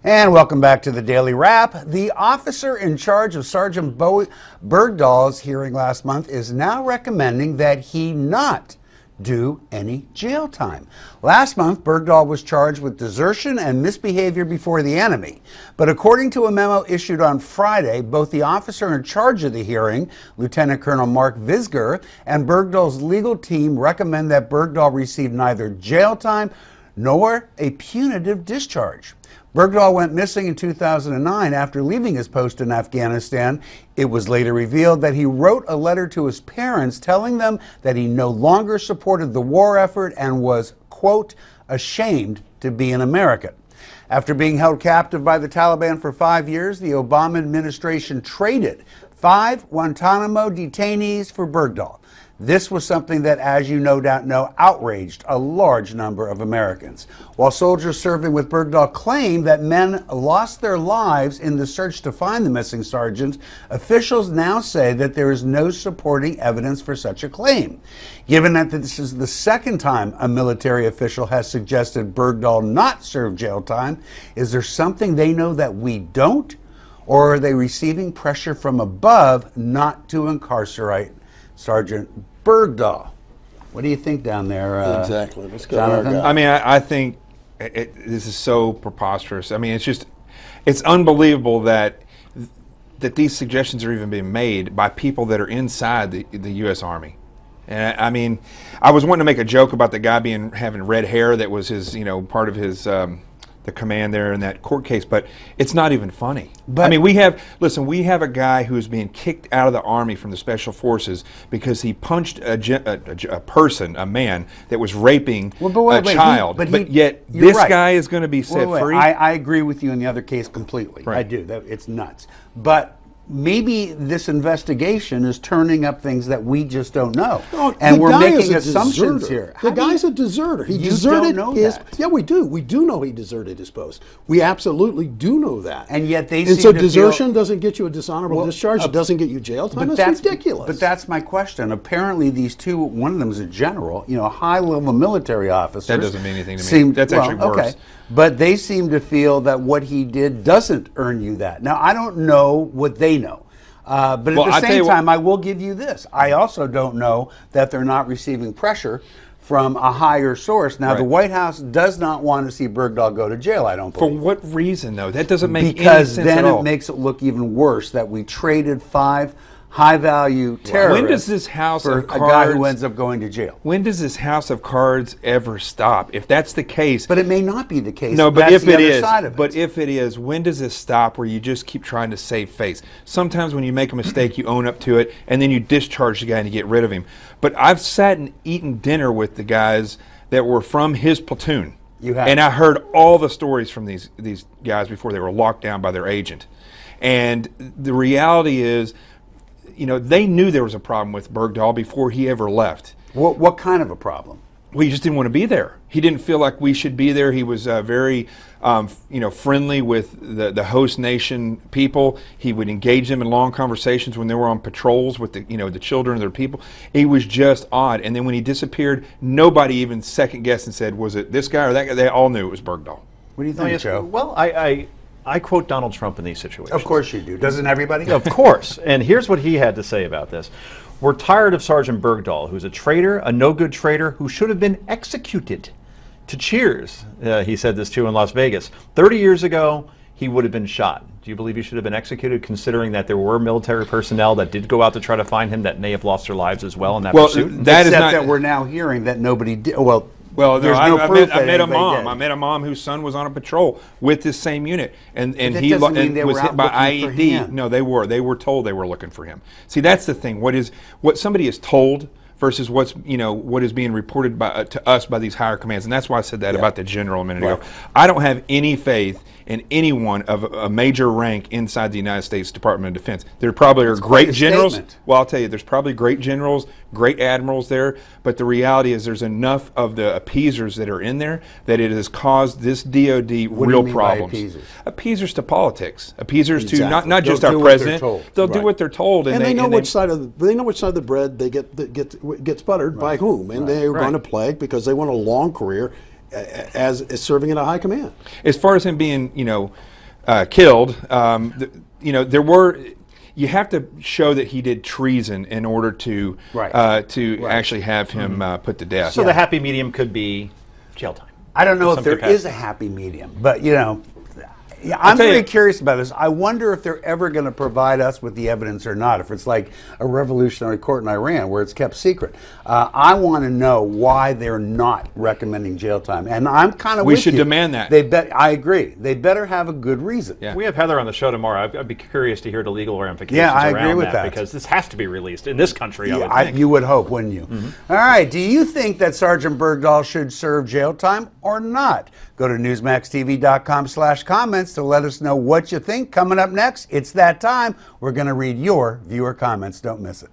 And welcome back to the Daily Wrap. The officer in charge of Sergeant Bergdahl's hearing last month is now recommending that he not do any jail time. Last month, Bergdahl was charged with desertion and misbehavior before the enemy. But according to a memo issued on Friday, both the officer in charge of the hearing, Lieutenant Colonel Mark Visger, and Bergdahl's legal team recommend that Bergdahl receive neither jail time nor a punitive discharge. Bergdahl went missing in 2009 after leaving his post in Afghanistan. It was later revealed that he wrote a letter to his parents telling them that he no longer supported the war effort and was, quote, ashamed to be an American. After being held captive by the Taliban for 5 years, the Obama administration traded 5 Guantanamo detainees for Bergdahl. This was something that, as you no doubt know, outraged a large number of Americans. While soldiers serving with Bergdahl claim that men lost their lives in the search to find the missing sergeant, officials now say that there is no supporting evidence for such a claim. Given that this is the second time a military official has suggested Bergdahl not serve jail time, is there something they know that we don't? Or are they receiving pressure from above not to incarcerate Sergeant Bergdahl? What do you think down there, exactly. Let's go, Jonathan? I mean, I think this is so preposterous. I mean, it's unbelievable that these suggestions are even being made by people that are inside the U.S. Army. And I mean, I was wanting to make a joke about the guy having red hair that was his, part of his the command there in that court case, but it's not even funny. But I mean, we have a guy who is being kicked out of the Army from the Special Forces because he punched a man that was raping a child. But yet this guy is going to be set free. I agree with you in the other case completely. Right. I do. It's nuts. But maybe this investigation is turning up things that we just don't know. No, and we're making assumptions here. The guy's a deserter. He deserted his post. Yeah, we do. We do know he deserted his post. We absolutely do know that. And yet they seem to desertion doesn't get you a dishonorable discharge. It doesn't get you jail time. That's ridiculous. But that's my question. Apparently these two, one of them is a general, a high-level military officer. That doesn't mean anything to me. That's actually worse. Okay. But they seem to feel that what he did doesn't earn you that. Now, I don't know what they know. But at the same time, I will give you this. I also don't know that they're not receiving pressure from a higher source. Now, the White House does not want to see Bergdahl go to jail, I don't believe. For what reason, though? That doesn't make any sense Because then at all. It makes it look even worse that we traded 5 high-value terrorists when does this house for of cards, a guy who ends up going to jail. When does this house of cards ever stop? If that's the case, but it may not be the case. No, but if it is, when does this stop? Where you just keep trying to save face? Sometimes when you make a mistake, you own up to it, and then you discharge the guy and you get rid of him. But I've sat and eaten dinner with the guys that were from his platoon. You have, and I heard all the stories from these guys before they were locked down by their agent. And the reality is, they knew there was a problem with Bergdahl before he ever left. What kind of a problem? Well, he just didn't want to be there. He didn't feel like we should be there. He was very, friendly with the host nation people. He would engage them in long conversations when they were on patrols with the children of their people. He was just odd. And then when he disappeared, nobody even second guessed and said, was it this guy or that guy? They all knew it was Bergdahl. What do you think, Joe? Well, I quote Donald Trump in these situations. Of course you do. Doesn't everybody? Of course. And here's what he had to say about this. We're tired of Sergeant Bergdahl, who's a traitor, a no-good traitor, who should have been executed. To Cheers, he said this too in Las Vegas. 30 years ago, he would have been shot. Do you believe he should have been executed, considering that there were military personnel that did go out to try to find him that may have lost their lives as well in that pursuit? That we're now hearing that nobody did. Well, there's no proof I met a mom. Did. I met a mom whose son was on a patrol with this same unit, and he was hit by IED. No, they were. They were told they were looking for him. See, that's the thing. What somebody is told versus what is being reported to us by these higher commands, and that's why I said that about the general a minute ago. I don't have any faith in anyone of a major rank inside the United States Department of Defense. There probably are great generals. Statement. Well, I'll tell you, there's probably great generals, great admirals there, but the reality is there's enough of the appeasers that are in there that it has caused this DOD real problems. Appeasers to politics. Appeasers to not just our president. They'll do what they're told, and they know which side of the bread they gets buttered by whom, and they're going to plague because they want a long career as serving in a high command. As far as him being, killed. You know, there were. You have to show that he did treason in order to actually have him put to death. So the happy medium could be jail time. I don't know if there is a happy medium, but you know, I'm very curious about this. I wonder if they're ever going to provide us with the evidence or not. If it's like a revolutionary court in Iran where it's kept secret. I want to know why they're not recommending jail time, and I'm kind of. We should demand that. I agree. They better have a good reason. Yeah. We have Heather on the show tomorrow. I'd be curious to hear the legal ramifications. Yeah, I around agree with that because this has to be released in this country. Yeah, I would think. You would hope, wouldn't you? All right. Do you think that Sergeant Bergdahl should serve jail time or not? Go to newsmaxtv.com/comments to let us know what you think. Coming up next, it's that time. We're going to read your viewer comments. Don't miss it.